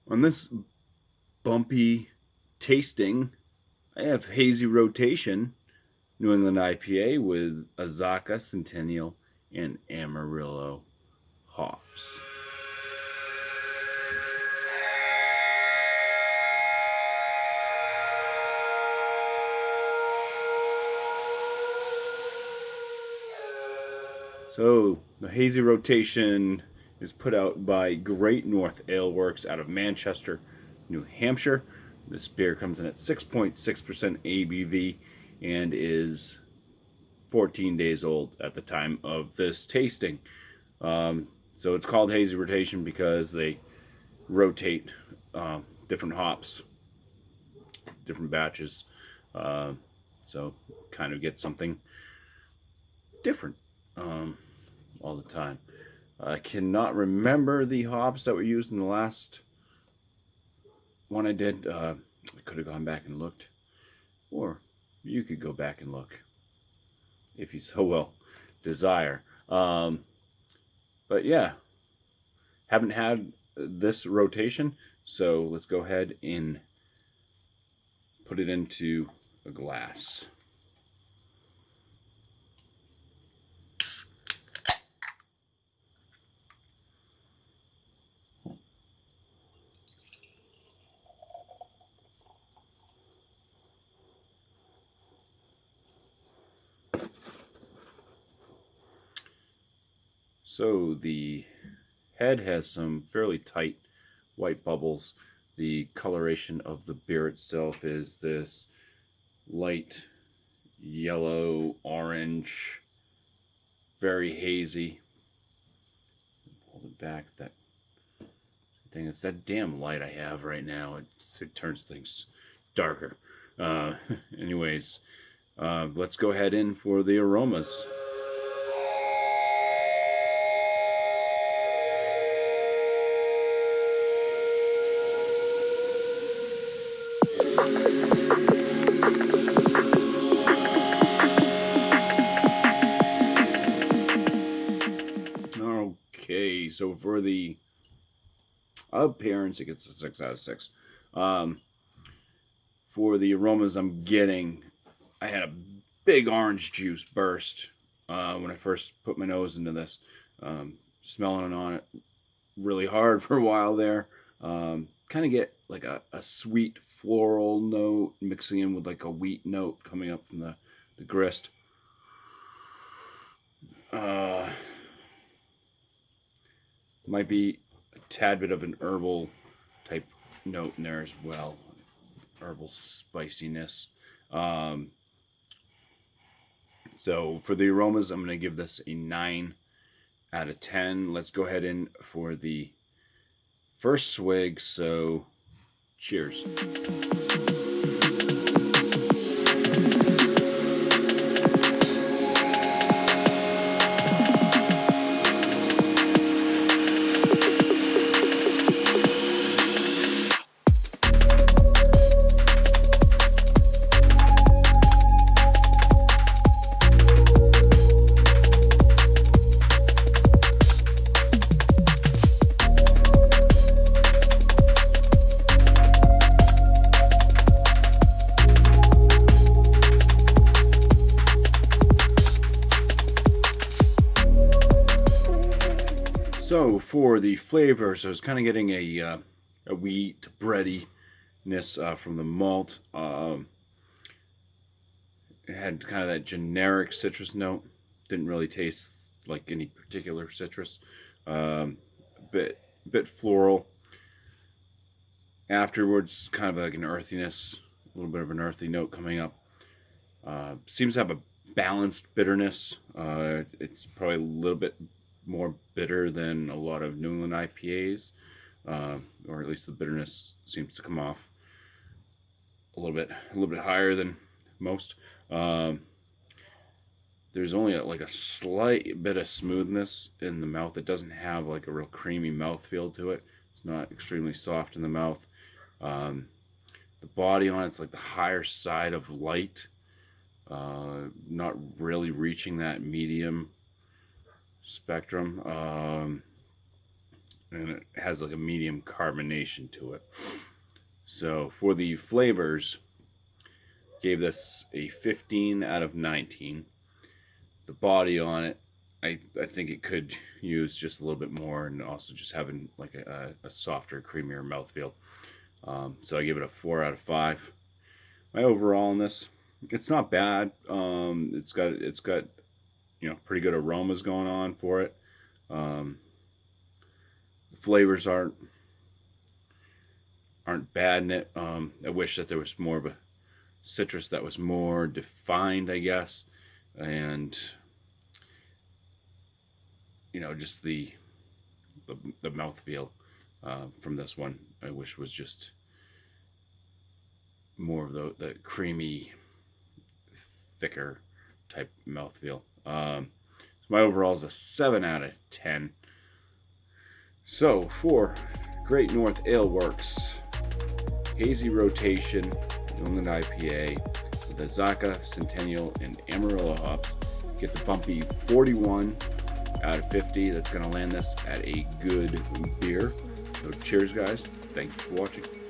On this bumpy tasting, I have Hazy Rotation, New England IPA with azacca, centennial, and amarillo hops. So the Hazy Rotation is put out by Great North Aleworks out of Manchester, New Hampshire. This beer comes in at 6.6% ABV and is 14 days old at the time of this tasting. So it's called Hazy Rotation because they rotate different hops, different batches. So kind of get something different all the time. I cannot remember the hops that were used in the last one I did. I could have gone back and looked, or you could go back and look if you so well desire. But yeah, haven't had this rotation, so let's go ahead and put it into a glass. So the head has some fairly tight white bubbles. The coloration of the beer itself is this light yellow, orange, very hazy. Hold it back. That thing, it's that damn light I have right now. It turns things darker. Anyways, let's go ahead in for the aromas. Okay, so for the appearance, it gets a 6 out of 6. For the aromas I'm getting, I had a big orange juice burst when I first put my nose into this. Smelling on it really hard for a while there. Kind of get like a sweet floral note mixing in with like a wheat note coming up from the grist. Might be a tad bit of an herbal type note in there as well. Herbal spiciness. So for the aromas, I'm going to give this a 9 out of 10. Let's go ahead in for the first swig. So cheers. So for the flavors, I was kind of getting a wheat breadiness from the malt. It had kind of that generic citrus note. Didn't really taste like any particular citrus. Bit floral. Afterwards, kind of like an earthiness, a little bit of an earthy note coming up. Seems to have a balanced bitterness. It's probably a little bit more bitter than a lot of New England IPAs, or at least the bitterness seems to come off a little bit higher than most. There's only like a slight bit of smoothness in the mouth. It doesn't have like a real creamy mouthfeel to it. It's not extremely soft in the mouth. The body on it's like the higher side of light, not really reaching that medium spectrum. and it has like a medium carbonation to it. So for the flavors, gave this a 15 out of 19. The body on it, I think it could use just a little bit more, and also just having like a softer, creamier mouthfeel. So I give it a 4 out of 5. My overall on this, it's not bad. It's got pretty good aromas going on for it. The flavors aren't bad in it. I wish that there was more of a citrus that was more defined, I guess, and just the mouthfeel from this one, I wish was just more of the creamy, thicker type mouthfeel. So my overall is a 7 out of 10. So for Great North Aleworks Hazy Roation New England IPA with azacca, centennial, and amarillo hops, get the BuMpY 41 out of 50. That's going to land this at a good beer. So cheers, guys. Thank you for watching.